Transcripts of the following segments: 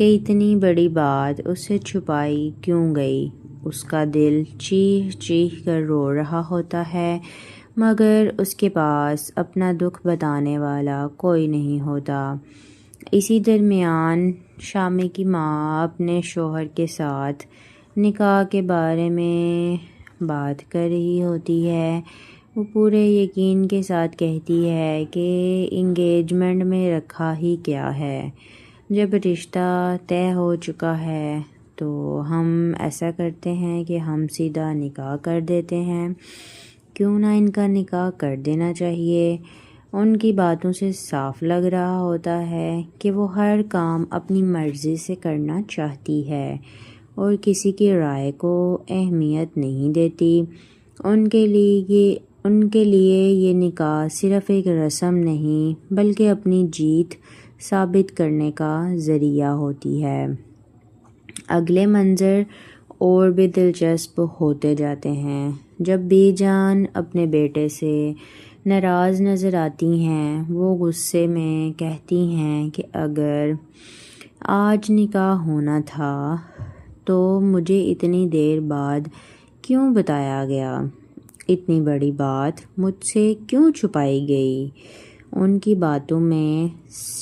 کہ اتنی بڑی بات اس سے چھپائی کیوں گئی۔ اس کا دل چیخ چیخ کر رو رہا ہوتا ہے، مگر اس کے پاس اپنا دکھ بتانے والا کوئی نہیں ہوتا۔ اسی درمیان شامی کی ماں اپنے شوہر کے ساتھ نکاح کے بارے میں بات کر رہی ہوتی ہے۔ وہ پورے یقین کے ساتھ کہتی ہے کہ انگیجمنٹ میں رکھا ہی کیا ہے، جب رشتہ طے ہو چکا ہے تو ہم ایسا کرتے ہیں کہ ہم سیدھا نکاح کر دیتے ہیں، کیوں نہ ان کا نکاح کر دینا چاہیے۔ ان کی باتوں سے صاف لگ رہا ہوتا ہے کہ وہ ہر کام اپنی مرضی سے کرنا چاہتی ہے اور کسی کی رائے کو اہمیت نہیں دیتی۔ ان کے لیے یہ نکاح صرف ایک رسم نہیں بلکہ اپنی جیت ثابت کرنے کا ذریعہ ہوتی ہے۔ اگلے منظر اور بھی دلچسپ ہوتے جاتے ہیں۔ جب بی جان اپنے بیٹے سے ناراض نظر آتی ہیں، وہ غصے میں کہتی ہیں کہ اگر آج نکاح ہونا تھا تو مجھے اتنی دیر بعد کیوں بتایا گیا، اتنی بڑی بات مجھ سے کیوں چھپائی گئی۔ ان کی باتوں میں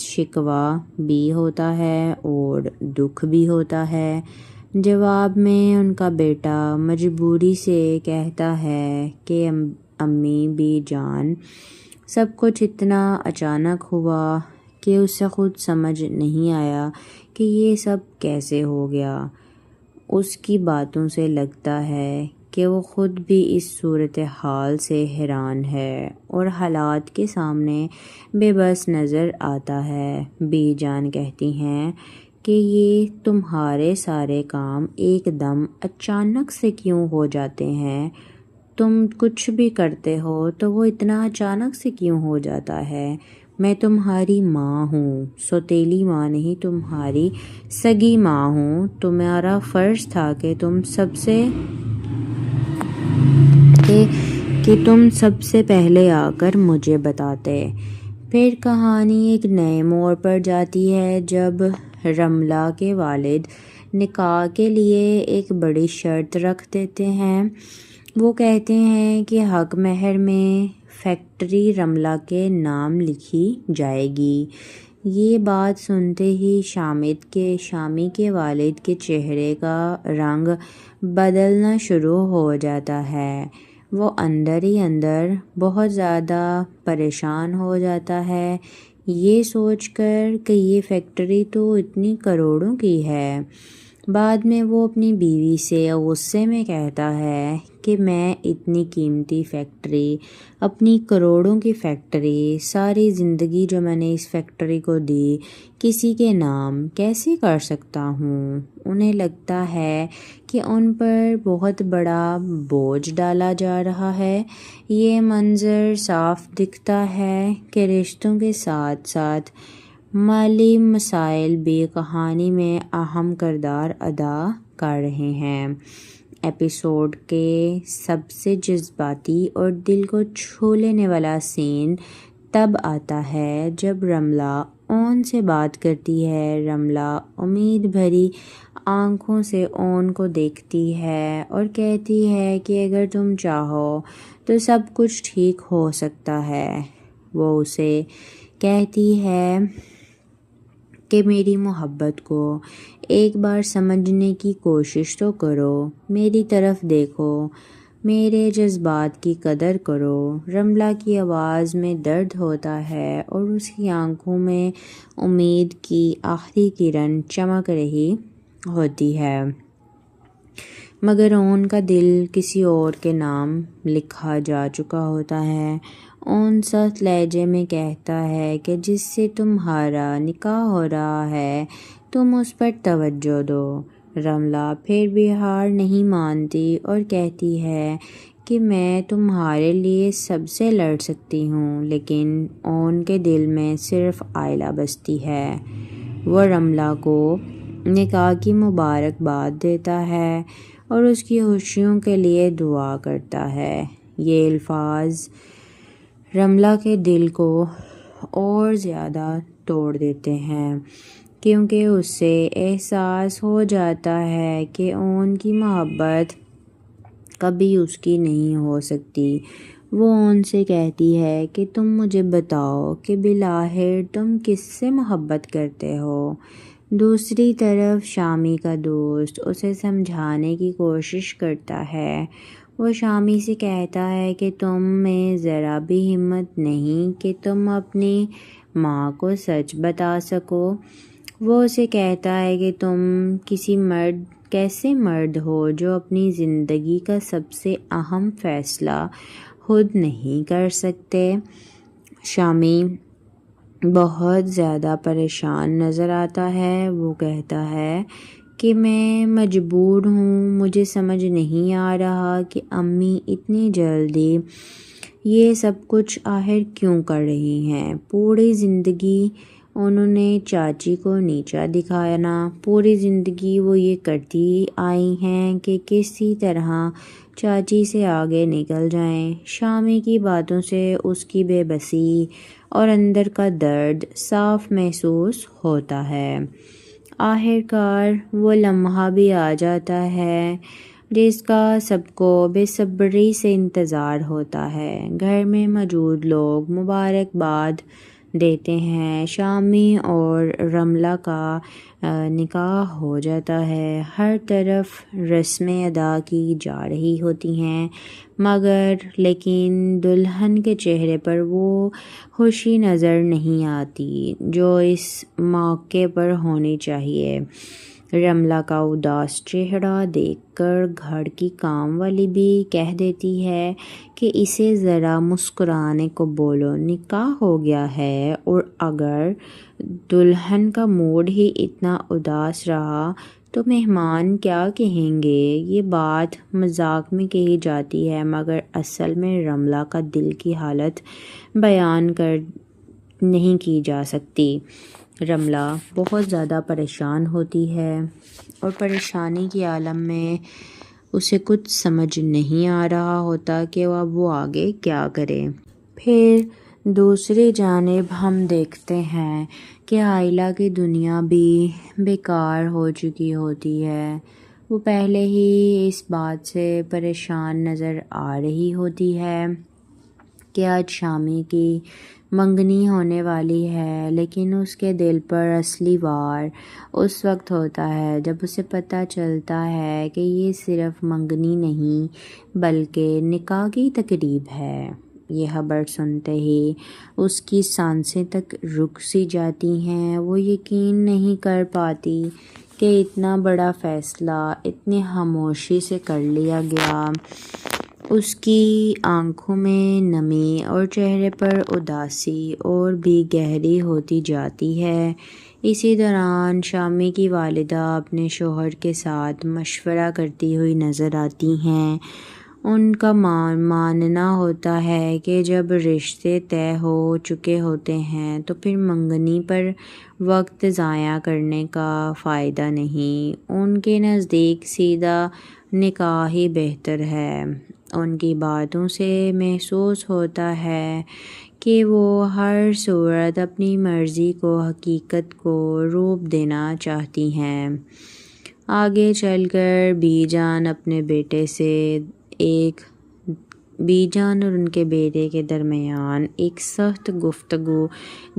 شکوہ بھی ہوتا ہے اور دکھ بھی ہوتا ہے۔ جواب میں ان کا بیٹا مجبوری سے کہتا ہے کہ امی بی جان، سب کچھ اتنا اچانک ہوا کہ اسے خود سمجھ نہیں آیا کہ یہ سب کیسے ہو گیا۔ اس کی باتوں سے لگتا ہے کہ وہ خود بھی اس صورتحال سے حیران ہے اور حالات کے سامنے بے بس نظر آتا ہے۔ بی جان کہتی ہیں کہ یہ تمہارے سارے کام ایک دم اچانک سے کیوں ہو جاتے ہیں؟ تم کچھ بھی کرتے ہو تو وہ اتنا اچانک سے کیوں ہو جاتا ہے؟ میں تمہاری ماں ہوں، سوتیلی ماں نہیں، تمہاری سگی ماں ہوں۔ تمہارا فرض تھا کہ تم سب سے پہلے آ کر مجھے بتاتے۔ پھر کہانی ایک نئے موڑ پر جاتی ہے جب رملہ کے والد نکاح کے لیے ایک بڑی شرط رکھ دیتے ہیں۔ وہ کہتے ہیں کہ حق مہر میں فیکٹری رملہ کے نام لکھی جائے گی۔ یہ بات سنتے ہی شامی کے والد کے چہرے کا رنگ بدلنا شروع ہو جاتا ہے۔ وہ اندر ہی اندر بہت زیادہ پریشان ہو جاتا ہے، یہ سوچ کر کہ یہ فیکٹری تو اتنی کروڑوں کی ہے۔ بعد میں وہ اپنی بیوی سے غصے میں کہتا ہے کہ میں اتنی قیمتی فیکٹری، اپنی کروڑوں کی فیکٹری، ساری زندگی جو میں نے اس فیکٹری کو دی، کسی کے نام کیسے کر سکتا ہوں؟ انہیں لگتا ہے کہ ان پر بہت بڑا بوجھ ڈالا جا رہا ہے۔ یہ منظر صاف دکھتا ہے کہ رشتوں کے ساتھ ساتھ مالی مسائل بھی کہانی میں اہم کردار ادا کر رہے ہیں۔ ایپیسوڈ کے سب سے جذباتی اور دل کو چھو لینے والا سین تب آتا ہے جب رملہ اون سے بات کرتی ہے۔ رملہ امید بھری آنکھوں سے اون کو دیکھتی ہے اور کہتی ہے کہ اگر تم چاہو تو سب کچھ ٹھیک ہو سکتا ہے۔ وہ اسے کہتی ہے کہ میری محبت کو ایک بار سمجھنے کی کوشش تو کرو، میری طرف دیکھو، میرے جذبات کی قدر کرو۔ رملہ کی آواز میں درد ہوتا ہے اور اس کی آنکھوں میں امید کی آخری کرن چمک رہی ہوتی ہے، مگر اون کا دل کسی اور کے نام لکھا جا چکا ہوتا ہے۔ اون سخت لہجے میں کہتا ہے کہ جس سے تمہارا نکاح ہو رہا ہے تم اس پر توجہ دو۔ رملہ پھر بھی ہار نہیں مانتی اور کہتی ہے کہ میں تمہارے لیے سب سے لڑ سکتی ہوں، لیکن اون کے دل میں صرف آئلہ بستی ہے۔ وہ رملہ کو نکاح کی مبارکباد دیتا ہے اور اس کی خوشیوں کے لیے دعا کرتا ہے۔ یہ الفاظ رملہ کے دل کو اور زیادہ توڑ دیتے ہیں۔ کیونکہ اس سے احساس ہو جاتا ہے کہ ان کی محبت کبھی اس کی نہیں ہو سکتی۔ وہ ان سے کہتی ہے کہ تم مجھے بتاؤ کہ بالآخر تم کس سے محبت کرتے ہو۔ دوسری طرف شامی کا دوست اسے سمجھانے کی کوشش کرتا ہے۔ وہ شامی سے کہتا ہے کہ تم میں ذرا بھی ہمت نہیں کہ تم اپنی ماں کو سچ بتا سکو۔ وہ اسے کہتا ہے کہ تم کیسے مرد ہو جو اپنی زندگی کا سب سے اہم فیصلہ خود نہیں کر سکتے۔ شامی بہت زیادہ پریشان نظر آتا ہے۔ وہ کہتا ہے کہ میں مجبور ہوں، مجھے سمجھ نہیں آ رہا کہ امی اتنی جلدی یہ سب کچھ آخر کیوں کر رہی ہیں۔ پوری زندگی انہوں نے چاچی کو نیچا دکھانا، پوری زندگی وہ یہ کرتی آئی ہیں کہ کسی طرح چاچی سے آگے نکل جائیں۔ شامی کی باتوں سے اس کی بے بسی اور اندر کا درد صاف محسوس ہوتا ہے۔ آخرکار وہ لمحہ بھی آ جاتا ہے جس کا سب کو بے صبری سے انتظار ہوتا ہے۔ گھر میں موجود لوگ مبارکباد دیتے ہیں۔ شامی اور رملہ کا نکاح ہو جاتا ہے۔ ہر طرف رسمیں ادا کی جا رہی ہوتی ہیں لیکن دلہن کے چہرے پر وہ خوشی نظر نہیں آتی جو اس موقع پر ہونی چاہیے۔ رملہ کا اداس چہرہ دیکھ کر گھر کی کام والی بھی کہہ دیتی ہے کہ اسے ذرا مسکرانے کو بولو، نکاح ہو گیا ہے۔ اور اگر دلہن کا موڈ ہی اتنا اداس رہا تو مہمان کیا کہیں گے۔ یہ بات مذاق میں کہی جاتی ہے مگر اصل میں رملہ کا دل کی حالت بیان نہیں کی جا سکتی۔ رملہ بہت زیادہ پریشان ہوتی ہے اور پریشانی کے عالم میں اسے کچھ سمجھ نہیں آ رہا ہوتا کہ وہ آگے کیا کرے۔ پھر دوسری جانب ہم دیکھتے ہیں کہ عائلہ کی دنیا بھی بیکار ہو چکی ہوتی ہے۔ وہ پہلے ہی اس بات سے پریشان نظر آ رہی ہوتی ہے کہ آج شامی کی منگنی ہونے والی ہے، لیکن اس کے دل پر اصلی وار اس وقت ہوتا ہے جب اسے پتہ چلتا ہے کہ یہ صرف منگنی نہیں بلکہ نکاح کی تقریب ہے۔ یہ خبر سنتے ہی اس کی سانسیں تک رک سی جاتی ہیں۔ وہ یقین نہیں کر پاتی کہ اتنا بڑا فیصلہ اتنی خاموشی سے کر لیا گیا۔ اس کی آنکھوں میں نمی اور چہرے پر اداسی اور بھی گہری ہوتی جاتی ہے۔ اسی دوران شامی کی والدہ اپنے شوہر کے ساتھ مشورہ کرتی ہوئی نظر آتی ہیں۔ ان کا ماننا ہوتا ہے کہ جب رشتے طے ہو چکے ہوتے ہیں تو پھر منگنی پر وقت ضائع کرنے کا فائدہ نہیں۔ ان کے نزدیک سیدھا نکاح ہی بہتر ہے۔ ان کی باتوں سے محسوس ہوتا ہے کہ وہ ہر صورت اپنی مرضی کو حقیقت کو روپ دینا چاہتی ہیں۔ آگے چل کر بی جان اور ان کے بیٹے کے درمیان ایک سخت گفتگو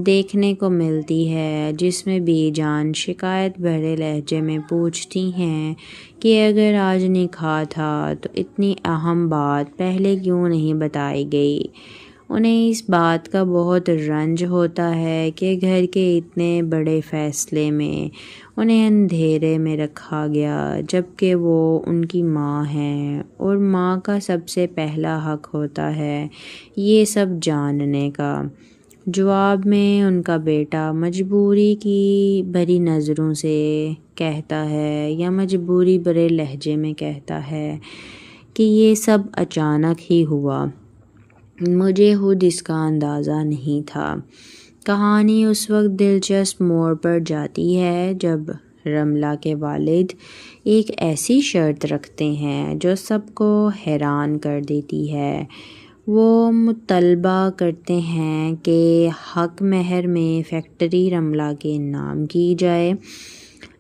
دیکھنے کو ملتی ہے جس میں بی جان شکایت بھرے لہجے میں پوچھتی ہیں کہ اگر آج نکاح تھا تو اتنی اہم بات پہلے کیوں نہیں بتائی گئی۔ انہیں اس بات کا بہت رنج ہوتا ہے کہ گھر کے اتنے بڑے فیصلے میں انہیں اندھیرے میں رکھا گیا، جبکہ وہ ان کی ماں ہیں اور ماں کا سب سے پہلا حق ہوتا ہے یہ سب جاننے کا۔ جواب میں ان کا بیٹا مجبوری کی بھری نظروں سے کہتا ہے یا مجبوری بھرے لہجے میں کہتا ہے کہ یہ سب اچانک ہی ہوا، مجھے خود اس کا اندازہ نہیں تھا۔ کہانی اس وقت دلچسپ موڑ پر جاتی ہے جب رملہ کے والد ایک ایسی شرط رکھتے ہیں جو سب کو حیران کر دیتی ہے۔ وہ مطالبہ کرتے ہیں کہ حق مہر میں فیکٹری رملہ کے نام کی جائے۔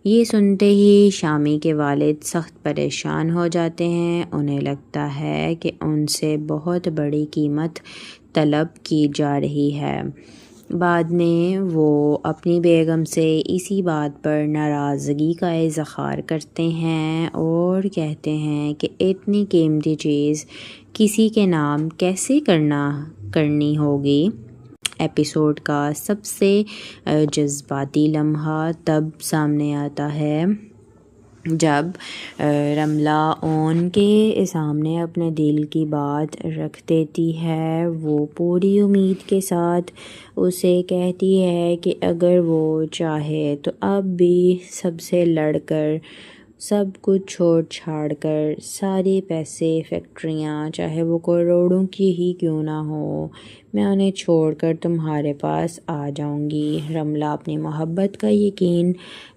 یہ سنتے ہی شامی کے والد سخت پریشان ہو جاتے ہیں۔ انہیں لگتا ہے کہ ان سے بہت بڑی قیمت طلب کی جا رہی ہے۔ بعد میں وہ اپنی بیگم سے اسی بات پر ناراضگی کا اظہار کرتے ہیں اور کہتے ہیں کہ اتنی قیمتی چیز کسی کے نام کیسے کرنی ہوگی۔ ایپیسوڈ کا سب سے جذباتی لمحہ تب سامنے آتا ہے جب رملہ اون کے سامنے اپنے دل کی بات رکھ دیتی ہے۔ وہ پوری امید کے ساتھ اسے کہتی ہے کہ اگر وہ چاہے تو اب بھی سب سے لڑ کر، سب کچھ چھوڑ چھاڑ کر، سارے پیسے، فیکٹریاں، چاہے وہ کروڑوں کی ہی کیوں نہ ہو، میں انہیں چھوڑ کر تمہارے پاس آ جاؤں گی۔ رملہ اپنی محبت کا یقین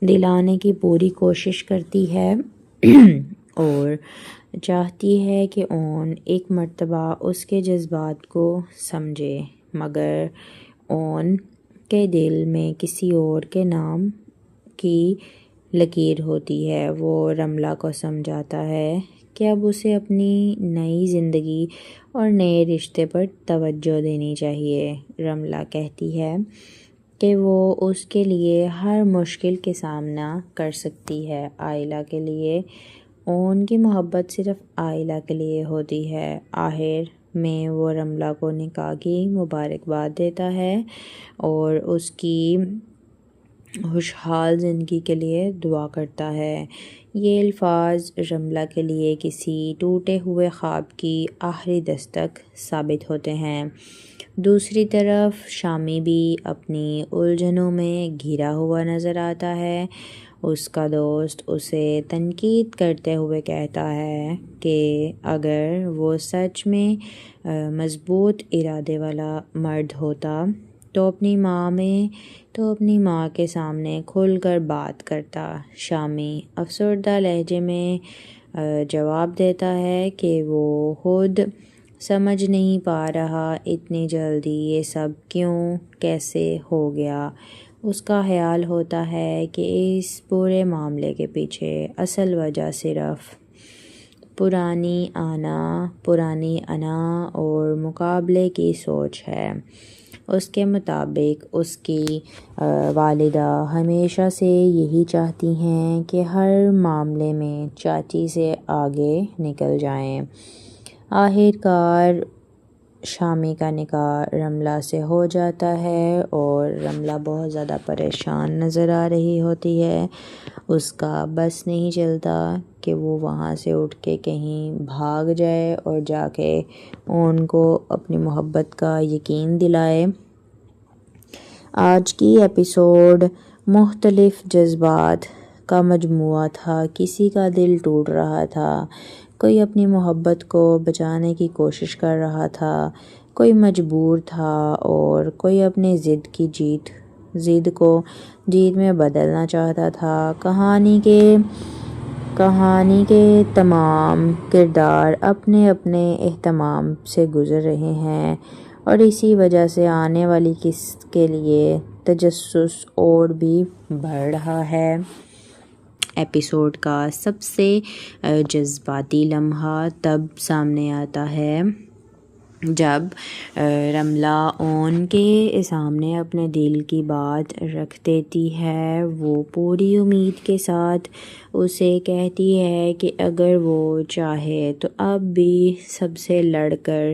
دلانے کی پوری کوشش کرتی ہے اور چاہتی ہے کہ اون ایک مرتبہ اس کے جذبات کو سمجھے، مگر اون کے دل میں کسی اور کے نام کی لکیر ہوتی ہے۔ وہ رملہ کو سمجھاتا ہے کہ اب اسے اپنی نئی زندگی اور نئے رشتے پر توجہ دینی چاہیے۔ رملہ کہتی ہے کہ وہ اس کے لیے ہر مشکل کے سامنا کر سکتی ہے۔ آئلہ کے لیے اون کی محبت صرف آئلہ کے لیے ہوتی ہے۔ آخر میں وہ رملہ کو نکاح کی مبارکباد دیتا ہے اور اس کی خوشحال زندگی کے لیے دعا کرتا ہے۔ یہ الفاظ رملہ کے لیے کسی ٹوٹے ہوئے خواب کی آخری دستک ثابت ہوتے ہیں۔ دوسری طرف شامی بھی اپنی الجھنوں میں گھرا ہوا نظر آتا ہے۔ اس کا دوست اسے تنقید کرتے ہوئے کہتا ہے کہ اگر وہ سچ میں مضبوط ارادے والا مرد ہوتا تو اپنی ماں کے سامنے کھل کر بات کرتا۔ شامی افسردہ لہجے میں جواب دیتا ہے کہ وہ خود سمجھ نہیں پا رہا اتنی جلدی یہ سب کیسے ہو گیا۔ اس کا خیال ہوتا ہے کہ اس پورے معاملے کے پیچھے اصل وجہ صرف پرانی انا اور مقابلے کی سوچ ہے۔ اس کے مطابق اس کی والدہ ہمیشہ سے یہی چاہتی ہیں کہ ہر معاملے میں چاچی سے آگے نکل جائیں۔ آخر کار شامی کا نکاح رملہ سے ہو جاتا ہے اور رملہ بہت زیادہ پریشان نظر آ رہی ہوتی ہے۔ اس کا بس نہیں چلتا کہ وہ وہاں سے اٹھ کے کہیں بھاگ جائے اور جا کے ان کو اپنی محبت کا یقین دلائے۔ آج کی ایپیسوڈ مختلف جذبات کا مجموعہ تھا۔ کسی کا دل ٹوٹ رہا تھا، کوئی اپنی محبت کو بچانے کی کوشش کر رہا تھا، کوئی مجبور تھا اور کوئی اپنی ضد کو جیت میں بدلنا چاہتا تھا۔ کہانی کے تمام کردار اپنے اپنے اہتمام سے گزر رہے ہیں اور اسی وجہ سے آنے والی قسط کے لیے تجسس اور بھی بڑھ رہا ہے۔ ایپیسوڈ کا سب سے جذباتی لمحہ تب سامنے آتا ہے جب رملہ اون کے سامنے اپنے دل کی بات رکھ دیتی ہے۔ وہ پوری امید کے ساتھ اسے کہتی ہے کہ اگر وہ چاہے تو اب بھی سب سے لڑ کر،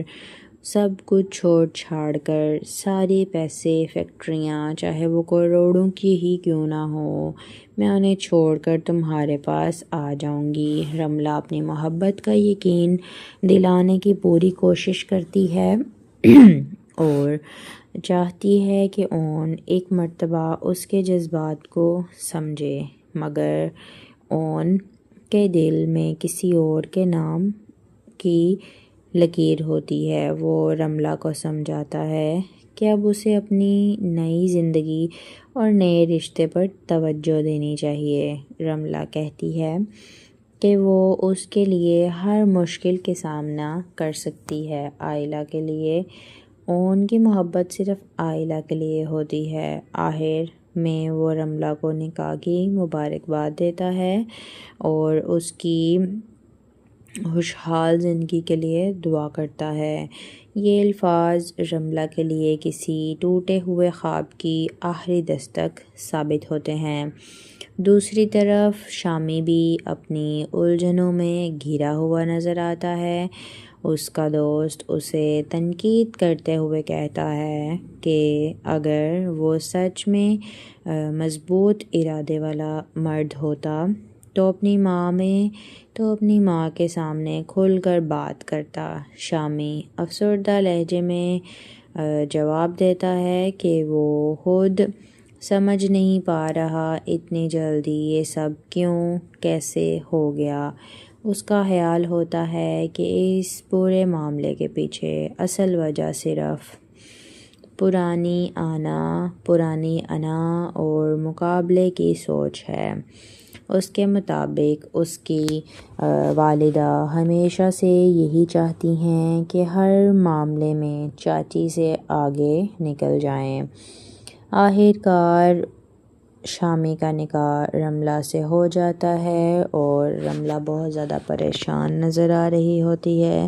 سب کچھ چھوڑ چھاڑ کر، سارے پیسے، فیکٹریاں، چاہے وہ کروڑوں کی ہی کیوں نہ ہو، میں انہیں چھوڑ کر تمہارے پاس آ جاؤں گی۔ رملہ اپنی محبت کا یقین دلانے کی پوری کوشش کرتی ہے اور چاہتی ہے کہ اون ایک مرتبہ اس کے جذبات کو سمجھے، مگر اون کے دل میں کسی اور کے نام کی لکیر ہوتی ہے۔ وہ رملہ کو سمجھاتا ہے کہ اب اسے اپنی نئی زندگی اور نئے رشتے پر توجہ دینی چاہیے۔ رملہ کہتی ہے کہ وہ اس کے لیے ہر مشکل کے سامنا کر سکتی ہے۔ عائلہ کے لیے ان کی محبت صرف عائلہ کے لیے ہوتی ہے۔ آخر میں وہ رملہ کو نکاح کی مبارکباد دیتا ہے اور اس کی خوشحال زندگی کے لیے دعا کرتا ہے۔ یہ الفاظ رملہ کے لیے کسی ٹوٹے ہوئے خواب کی آخری دستک ثابت ہوتے ہیں۔ دوسری طرف شامی بھی اپنی الجھنوں میں گھرا ہوا نظر آتا ہے۔ اس کا دوست اسے تنقید کرتے ہوئے کہتا ہے کہ اگر وہ سچ میں مضبوط ارادے والا مرد ہوتا تو اپنی ماں کے سامنے کھل کر بات کرتا۔ شامی افسردہ لہجے میں جواب دیتا ہے کہ وہ خود سمجھ نہیں پا رہا اتنی جلدی یہ سب کیسے ہو گیا۔ اس کا خیال ہوتا ہے کہ اس پورے معاملے کے پیچھے اصل وجہ صرف پرانی انا اور مقابلے کی سوچ ہے۔ اس کے مطابق اس کی والدہ ہمیشہ سے یہی چاہتی ہیں کہ ہر معاملے میں چاچی سے آگے نکل جائیں۔ آخرکار شامی کا نکاح رملہ سے ہو جاتا ہے اور رملہ بہت زیادہ پریشان نظر آ رہی ہوتی ہے۔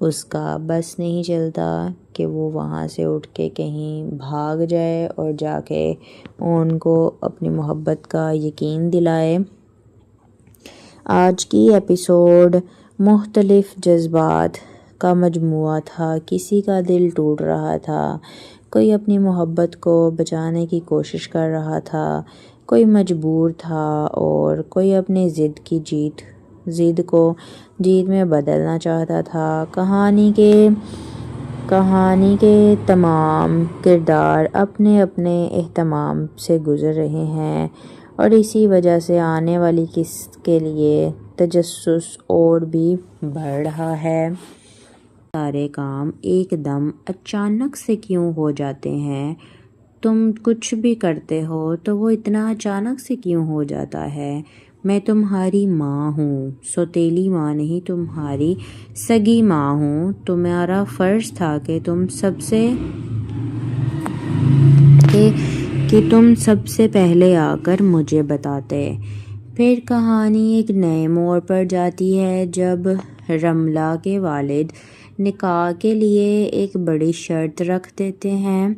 اس کا بس نہیں چلتا کہ وہ وہاں سے اٹھ کے کہیں بھاگ جائے اور جا کے ان کو اپنی محبت کا یقین دلائے۔ آج کی ایپیسوڈ مختلف جذبات کا مجموعہ تھا۔ کسی کا دل ٹوٹ رہا تھا، کوئی اپنی محبت کو بچانے کی کوشش کر رہا تھا، کوئی مجبور تھا اور کوئی اپنی ضد کو جیت میں بدلنا چاہتا تھا۔ کہانی کے تمام کردار اپنے اپنے اہتمام سے گزر رہے ہیں اور اسی وجہ سے آنے والی قسط کے لیے تجسس اور بھی بڑھ رہا ہے۔ سارے کام ایک دم اچانک سے کیوں ہو جاتے ہیں؟ تم کچھ بھی کرتے ہو تو وہ اتنا اچانک سے کیوں ہو جاتا ہے؟ میں تمہاری ماں ہوں، سوتیلی ماں نہیں، تمہاری سگی ماں ہوں۔ تمہارا فرض تھا کہ تم سب سے پہلے آ کر مجھے بتاتے۔ پھر کہانی ایک نئے موڑ پر جاتی ہے جب رملہ کے والد نکاح کے لیے ایک بڑی شرط رکھ دیتے ہیں۔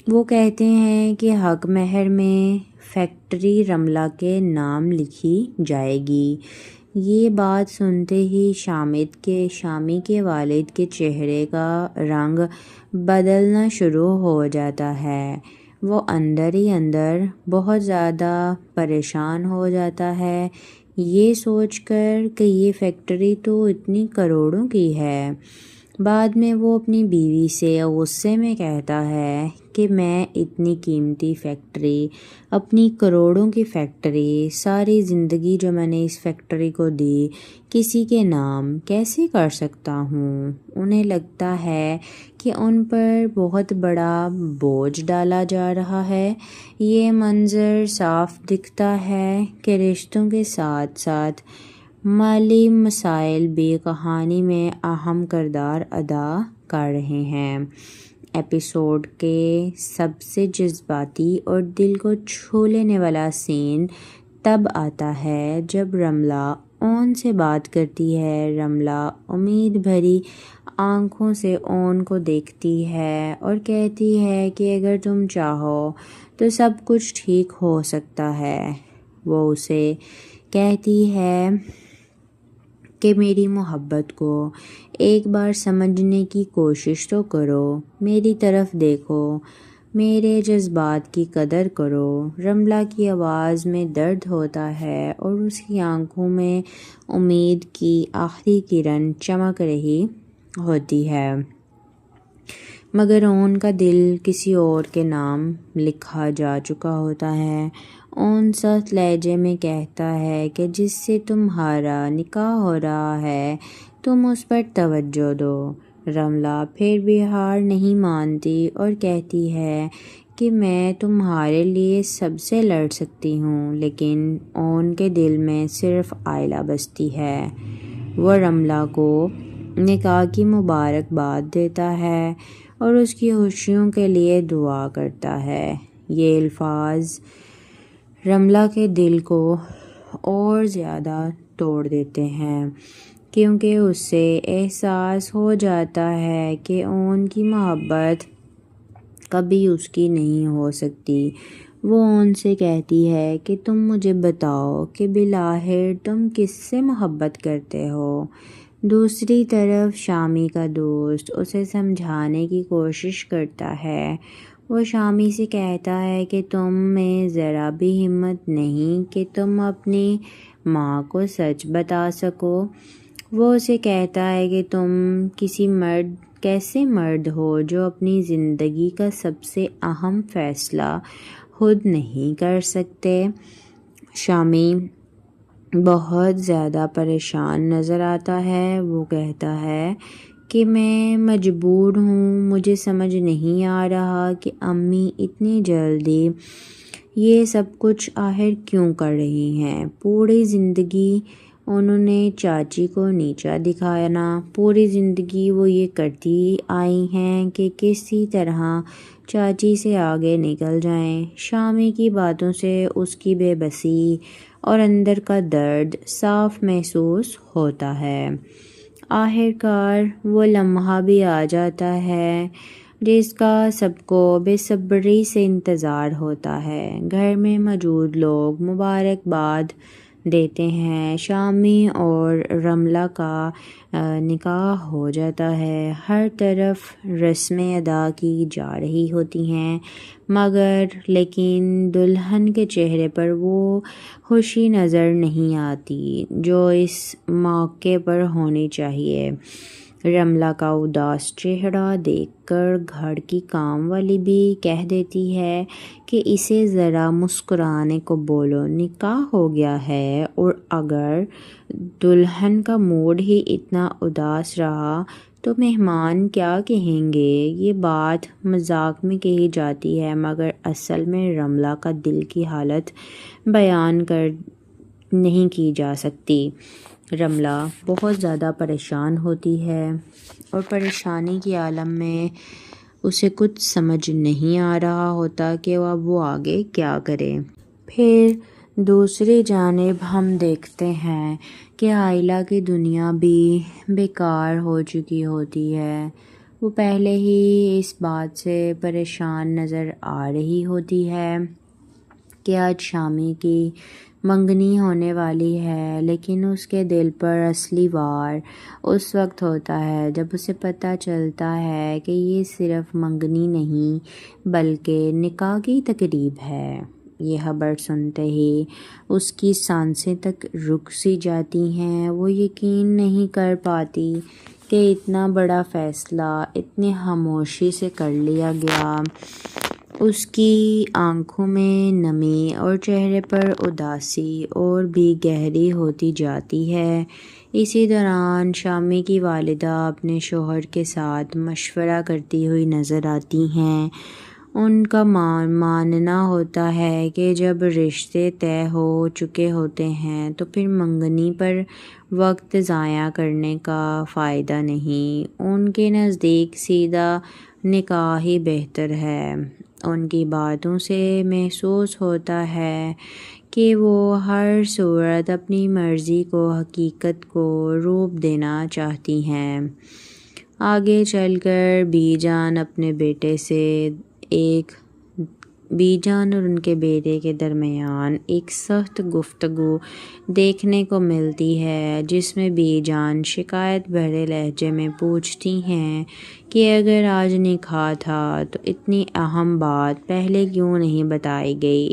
وہ کہتے ہیں کہ حق مہر میں فیکٹری رملہ کے نام لکھی جائے گی۔ یہ بات سنتے ہی شامی کے والد کے چہرے کا رنگ بدلنا شروع ہو جاتا ہے۔ وہ اندر ہی اندر بہت زیادہ پریشان ہو جاتا ہے یہ سوچ کر کہ یہ فیکٹری تو اتنی کروڑوں کی ہے۔ بعد میں وہ اپنی بیوی سے غصے میں کہتا ہے کہ میں اتنی قیمتی فیکٹری، اپنی کروڑوں کی فیکٹری، ساری زندگی جو میں نے اس فیکٹری کو دی، کسی کے نام کیسے کر سکتا ہوں؟ انہیں لگتا ہے کہ ان پر بہت بڑا بوجھ ڈالا جا رہا ہے۔ یہ منظر صاف دکھتا ہے کہ رشتوں کے ساتھ ساتھ مالی مسائل بھی کہانی میں اہم کردار ادا کر رہے ہیں۔ ایپیسوڈ کے سب سے جذباتی اور دل کو چھو لینے والا سین تب آتا ہے جب رملہ اون سے بات کرتی ہے۔ رملہ امید بھری آنکھوں سے اون کو دیکھتی ہے اور کہتی ہے کہ اگر تم چاہو تو سب کچھ ٹھیک ہو سکتا ہے۔ وہ اسے کہتی ہے کہ میری محبت کو ایک بار سمجھنے کی کوشش تو کرو، میری طرف دیکھو، میرے جذبات کی قدر کرو۔ رملہ کی آواز میں درد ہوتا ہے اور اس کی آنکھوں میں امید کی آخری کرن چمک رہی ہوتی ہے، مگر اون کا دل کسی اور کے نام لکھا جا چکا ہوتا ہے۔ اون سخت لہجے میں کہتا ہے کہ جس سے تمہارا نکاح ہو رہا ہے تم اس پر توجہ دو۔ رملہ پھر بھی ہار نہیں مانتی اور کہتی ہے کہ میں تمہارے لیے سب سے لڑ سکتی ہوں، لیکن ان کے دل میں صرف عائلہ بستی ہے۔ وہ رملہ کو نکاح کی مبارکباد دیتا ہے اور اس کی خوشیوں کے لیے دعا کرتا ہے۔ یہ الفاظ رملہ کے دل کو اور زیادہ توڑ دیتے ہیں، کیونکہ اس سے احساس ہو جاتا ہے کہ ان کی محبت کبھی اس کی نہیں ہو سکتی۔ وہ ان سے کہتی ہے کہ تم مجھے بتاؤ کہ بالآخر تم کس سے محبت کرتے ہو۔ دوسری طرف شامی کا دوست اسے سمجھانے کی کوشش کرتا ہے۔ وہ شامی سے کہتا ہے کہ تم میں ذرا بھی ہمت نہیں کہ تم اپنی ماں کو سچ بتا سکو۔ وہ اسے کہتا ہے کہ تم کیسے مرد ہو جو اپنی زندگی کا سب سے اہم فیصلہ خود نہیں کر سکتے۔ شامی بہت زیادہ پریشان نظر آتا ہے۔ وہ کہتا ہے کہ میں مجبور ہوں، مجھے سمجھ نہیں آ رہا کہ امی اتنی جلدی یہ سب کچھ آخر کیوں کر رہی ہیں۔ پوری زندگی انہوں نے چاچی کو نیچا دکھانا، پوری زندگی وہ یہ کرتی آئی ہیں کہ کسی طرح چاچی سے آگے نکل جائیں۔ شامی کی باتوں سے اس کی بے بسی اور اندر کا درد صاف محسوس ہوتا ہے۔ آخرکار وہ لمحہ بھی آ جاتا ہے جس کا سب کو بے صبری سے انتظار ہوتا ہے۔ گھر میں موجود لوگ مبارکباد دیتے ہیں۔ شامی اور رملہ کا نکاح ہو جاتا ہے۔ ہر طرف رسمیں ادا کی جا رہی ہوتی ہیں، لیکن دلہن کے چہرے پر وہ خوشی نظر نہیں آتی جو اس موقع پر ہونی چاہیے۔ رملہ کا اداس چہرہ دیکھ کر گھر کی کام والی بھی کہہ دیتی ہے کہ اسے ذرا مسکرانے کو بولو، نکاح ہو گیا ہے۔ اور اگر دلہن کا موڈ ہی اتنا اداس رہا تو مہمان کیا کہیں گے۔ یہ بات مذاق میں کہی جاتی ہے، مگر اصل میں رملہ کا دل کی حالت بیان نہیں کی جا سکتی۔ رملہ بہت زیادہ پریشان ہوتی ہے اور پریشانی کے عالم میں اسے کچھ سمجھ نہیں آ رہا ہوتا کہ وہ آگے کیا کرے۔ پھر دوسری جانب ہم دیکھتے ہیں کہ عائلہ کی دنیا بھی بیکار ہو چکی ہوتی ہے۔ وہ پہلے ہی اس بات سے پریشان نظر آ رہی ہوتی ہے کہ آج شامی کی منگنی ہونے والی ہے، لیکن اس کے دل پر اصلی وار اس وقت ہوتا ہے جب اسے پتہ چلتا ہے کہ یہ صرف منگنی نہیں بلکہ نکاح کی تقریب ہے۔ یہ خبر سنتے ہی اس کی سانسیں تک رک سی جاتی ہیں۔ وہ یقین نہیں کر پاتی کہ اتنا بڑا فیصلہ اتنی خاموشی سے کر لیا گیا۔ اس کی آنکھوں میں نمی اور چہرے پر اداسی اور بھی گہری ہوتی جاتی ہے۔ اسی دوران شامی کی والدہ اپنے شوہر کے ساتھ مشورہ کرتی ہوئی نظر آتی ہیں۔ ان کا ماننا ہوتا ہے کہ جب رشتے طے ہو چکے ہوتے ہیں تو پھر منگنی پر وقت ضائع کرنے کا فائدہ نہیں۔ ان کے نزدیک سیدھا نکاح ہی بہتر ہے۔ ان کی باتوں سے محسوس ہوتا ہے کہ وہ ہر صورت اپنی مرضی کو حقیقت کو روپ دینا چاہتی ہیں۔ آگے چل کر بی جان اور ان کے بیٹے کے درمیان ایک سخت گفتگو دیکھنے کو ملتی ہے، جس میں بی جان شکایت بھرے لہجے میں پوچھتی ہیں کہ اگر آج نکاح تھا تو اتنی اہم بات پہلے کیوں نہیں بتائی گئی۔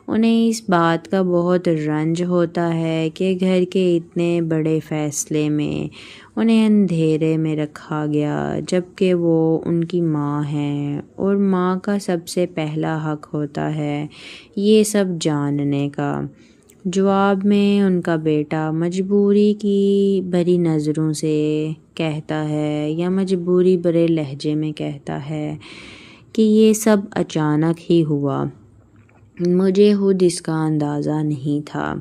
انہیں اس بات کا بہت رنج ہوتا ہے کہ گھر کے اتنے بڑے فیصلے میں انہیں اندھیرے میں رکھا گیا، جبکہ وہ ان کی ماں ہیں اور ماں کا سب سے پہلا حق ہوتا ہے یہ سب جاننے کا۔ جواب میں ان کا بیٹا مجبوری کی بھری نظروں سے کہتا ہے یا مجبوری بھرے لہجے میں کہتا ہے کہ یہ سب اچانک ہی ہوا، مجھے خود اس کا اندازہ نہیں تھا۔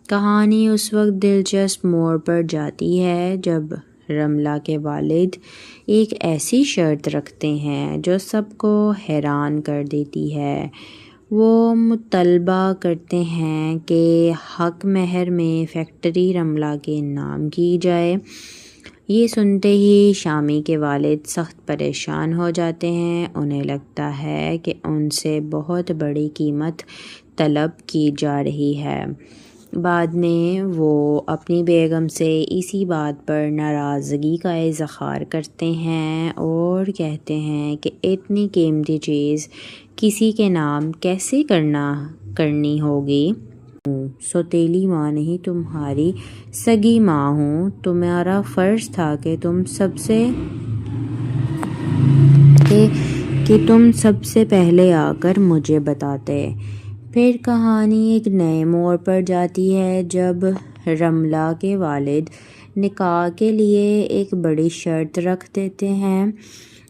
کہانی اس وقت دلچسپ موڑ پر جاتی ہے جب رملہ کے والد ایک ایسی شرط رکھتے ہیں جو سب کو حیران کر دیتی ہے۔ وہ مطالبہ کرتے ہیں کہ حق مہر میں فیکٹری رملہ کے نام کی جائے۔ یہ سنتے ہی شامی کے والد سخت پریشان ہو جاتے ہیں۔ انہیں لگتا ہے کہ ان سے بہت بڑی قیمت طلب کی جا رہی ہے۔ بعد میں وہ اپنی بیگم سے اسی بات پر ناراضگی کا اظہار کرتے ہیں اور کہتے ہیں کہ اتنی قیمتی چیز کسی کے نام کیسے کرنی ہوگی؟ سوتیلی ماں نہیں، تمہاری سگی ماں ہوں، تمہارا فرض تھا کہ تم سب سے پہلے آ کر مجھے بتاتے۔ پھر کہانی ایک نئے موڑ پر جاتی ہے جب رملہ کے والد نکاح کے لیے ایک بڑی شرط رکھ دیتے ہیں۔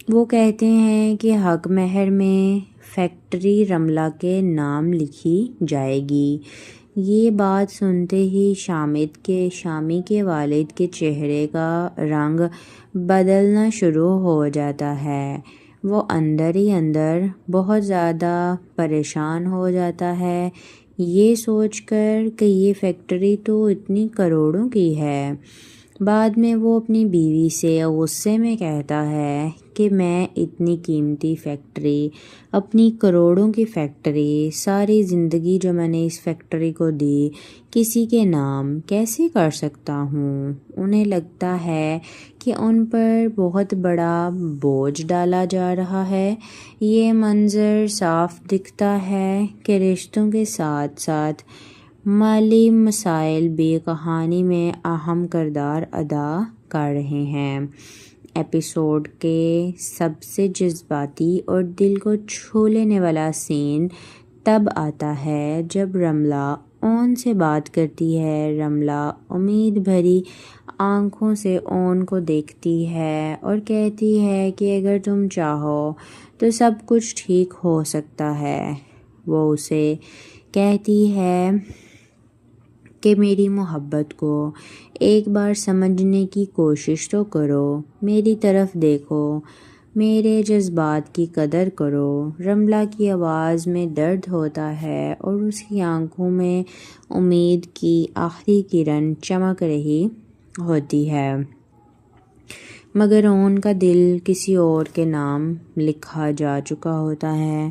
وہ کہتے ہیں کہ حق مہر میں فیکٹری رملہ کے نام لکھی جائے گی۔ یہ بات سنتے ہی شامی کے والد کے چہرے کا رنگ بدلنا شروع ہو جاتا ہے۔ وہ اندر ہی اندر بہت زیادہ پریشان ہو جاتا ہے، یہ سوچ کر کہ یہ فیکٹری تو اتنی کروڑوں کی ہے۔ بعد میں وہ اپنی بیوی سے غصے میں کہتا ہے کہ میں اتنی قیمتی فیکٹری، اپنی کروڑوں کی فیکٹری، ساری زندگی جو میں نے اس فیکٹری کو دی، کسی کے نام کیسے کر سکتا ہوں؟ انہیں لگتا ہے کہ ان پر بہت بڑا بوجھ ڈالا جا رہا ہے۔ یہ منظر صاف دکھتا ہے کہ رشتوں کے ساتھ ساتھ مالی مسائل بھی کہانی میں اہم کردار ادا کر رہے ہیں۔ ایپیسوڈ کے سب سے جذباتی اور دل کو چھو لینے والا سین تب آتا ہے جب رملہ اون سے بات کرتی ہے۔ رملہ امید بھری آنکھوں سے اون کو دیکھتی ہے اور کہتی ہے کہ اگر تم چاہو تو سب کچھ ٹھیک ہو سکتا ہے۔ وہ اسے کہتی ہے کہ میری محبت کو ایک بار سمجھنے کی کوشش تو کرو، میری طرف دیکھو، میرے جذبات کی قدر کرو۔ رملہ کی آواز میں درد ہوتا ہے اور اس کی آنکھوں میں امید کی آخری کرن چمک رہی ہوتی ہے، مگر اون کا دل کسی اور کے نام لکھا جا چکا ہوتا ہے۔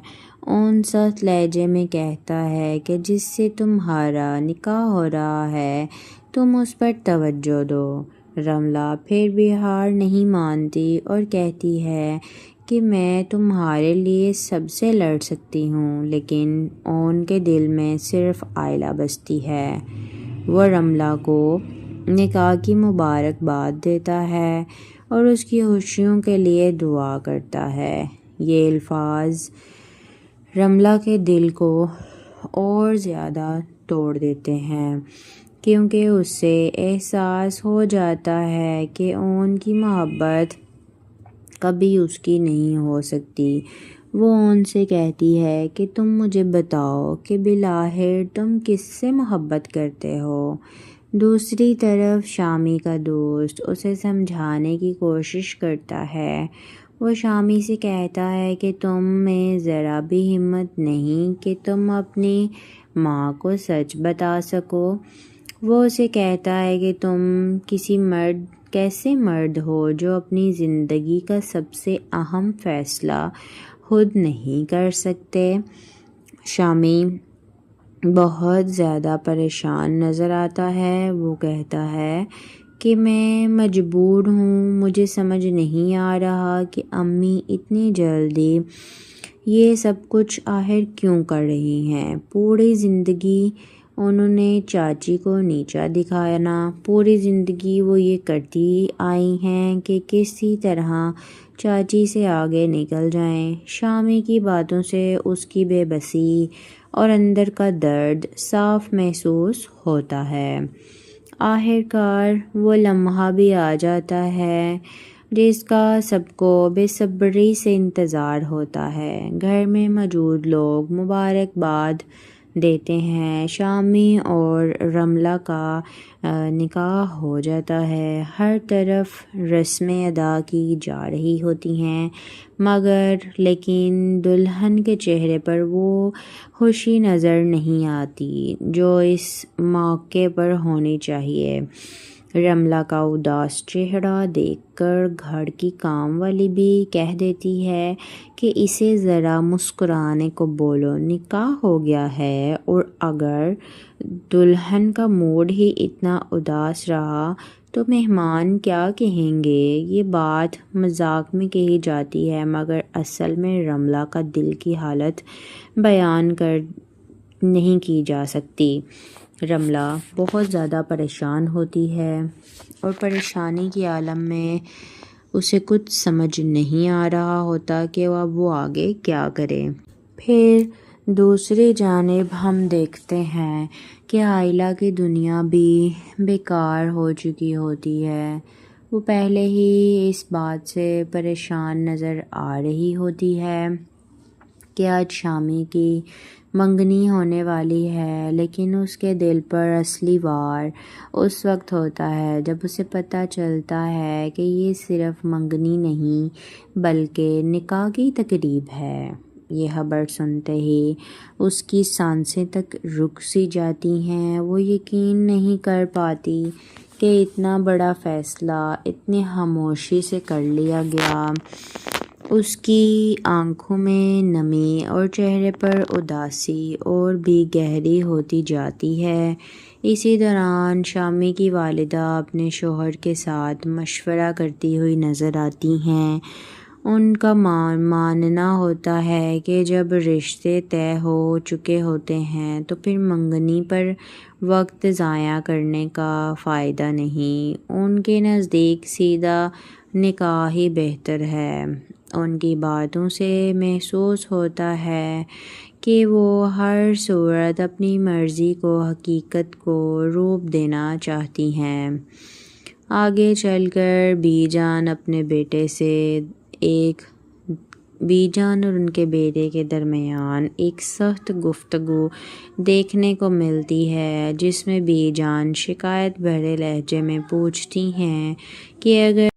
اون سخت لہجے میں کہتا ہے کہ جس سے تمہارا نکاح ہو رہا ہے تم اس پر توجہ دو۔ رملہ پھر بھی ہار نہیں مانتی اور کہتی ہے کہ میں تمہارے لیے سب سے لڑ سکتی ہوں، لیکن اون کے دل میں صرف آئلہ بستی ہے۔ وہ رملہ کو نکاح کی مبارکباد دیتا ہے اور اس کی خوشیوں کے لیے دعا کرتا ہے۔ یہ الفاظ رملہ کے دل کو اور زیادہ توڑ دیتے ہیں، کیونکہ اس سے احساس ہو جاتا ہے کہ اون کی محبت کبھی اس کی نہیں ہو سکتی۔ وہ اون سے کہتی ہے کہ تم مجھے بتاؤ کہ بالآخر تم کس سے محبت کرتے ہو۔ دوسری طرف شامی کا دوست اسے سمجھانے کی کوشش کرتا ہے۔ وہ شامی سے کہتا ہے کہ تم میں ذرا بھی ہمت نہیں کہ تم اپنی ماں کو سچ بتا سکو۔ وہ اسے کہتا ہے کہ تم کیسے مرد ہو جو اپنی زندگی کا سب سے اہم فیصلہ خود نہیں کر سکتے۔ شامی بہت زیادہ پریشان نظر آتا ہے۔ وہ کہتا ہے کہ میں مجبور ہوں، مجھے سمجھ نہیں آ رہا کہ امی اتنی جلدی یہ سب کچھ آخر کیوں کر رہی ہیں۔ پوری زندگی انہوں نے چاچی کو نیچا دکھانا، پوری زندگی وہ یہ کرتی آئی ہیں کہ کسی طرح چاچی سے آگے نکل جائیں۔ شامی کی باتوں سے اس کی بے بسی اور اندر کا درد صاف محسوس ہوتا ہے۔ آخر کار وہ لمحہ بھی آ جاتا ہے۔ جس کا سب کو بے صبری سے انتظار ہوتا ہے۔ گھر میں موجود لوگ مبارکباد دیتے ہیں۔ شامی اور رملہ کا نکاح ہو جاتا ہے۔ ہر طرف رسمیں ادا کی جا رہی ہوتی ہیں، لیکن دلہن کے چہرے پر وہ خوشی نظر نہیں آتی جو اس موقع پر ہونی چاہیے۔ رملہ کا اداس چہرہ دیکھ کر گھر کی کام والی بھی کہہ دیتی ہے کہ اسے ذرا مسکرانے کو بولو، نکاح ہو گیا ہے۔ اور اگر دلہن کا موڈ ہی اتنا اداس رہا تو مہمان کیا کہیں گے؟ یہ بات مذاق میں کہی جاتی ہے، مگر اصل میں رملہ کا دل کی حالت بیان نہیں کی جا سکتی۔ رملہ بہت زیادہ پریشان ہوتی ہے اور پریشانی کے عالم میں اسے کچھ سمجھ نہیں آ رہا ہوتا کہ وہ آگے کیا کرے۔ پھر دوسری جانب ہم دیکھتے ہیں کہ عائلہ کی دنیا بھی بیکار ہو چکی ہوتی ہے۔ وہ پہلے ہی اس بات سے پریشان نظر آ رہی ہوتی ہے کہ آج شامی کی منگنی ہونے والی ہے، لیکن اس کے دل پر اصلی وار اس وقت ہوتا ہے جب اسے پتہ چلتا ہے کہ یہ صرف منگنی نہیں بلکہ نکاح کی تقریب ہے۔ یہ خبر سنتے ہی اس کی سانسیں تک رک سی جاتی ہیں۔ وہ یقین نہیں کر پاتی کہ اتنا بڑا فیصلہ اتنی خاموشی سے کر لیا گیا۔ اس کی آنکھوں میں نمی اور چہرے پر اداسی اور بھی گہری ہوتی جاتی ہے۔ اسی دوران شامی کی والدہ اپنے شوہر کے ساتھ مشورہ کرتی ہوئی نظر آتی ہیں۔ ان کا ماننا ہوتا ہے کہ جب رشتے طے ہو چکے ہوتے ہیں تو پھر منگنی پر وقت ضائع کرنے کا فائدہ نہیں۔ ان کے نزدیک سیدھا نکاح ہی بہتر ہے۔ ان کی باتوں سے محسوس ہوتا ہے کہ وہ ہر صورت اپنی مرضی کو حقیقت کو روپ دینا چاہتی ہیں۔ آگے چل کر بی جان اور ان کے بیٹے کے درمیان ایک سخت گفتگو دیکھنے کو ملتی ہے، جس میں بی جان شکایت بھرے لہجے میں پوچھتی ہیں کہ اگر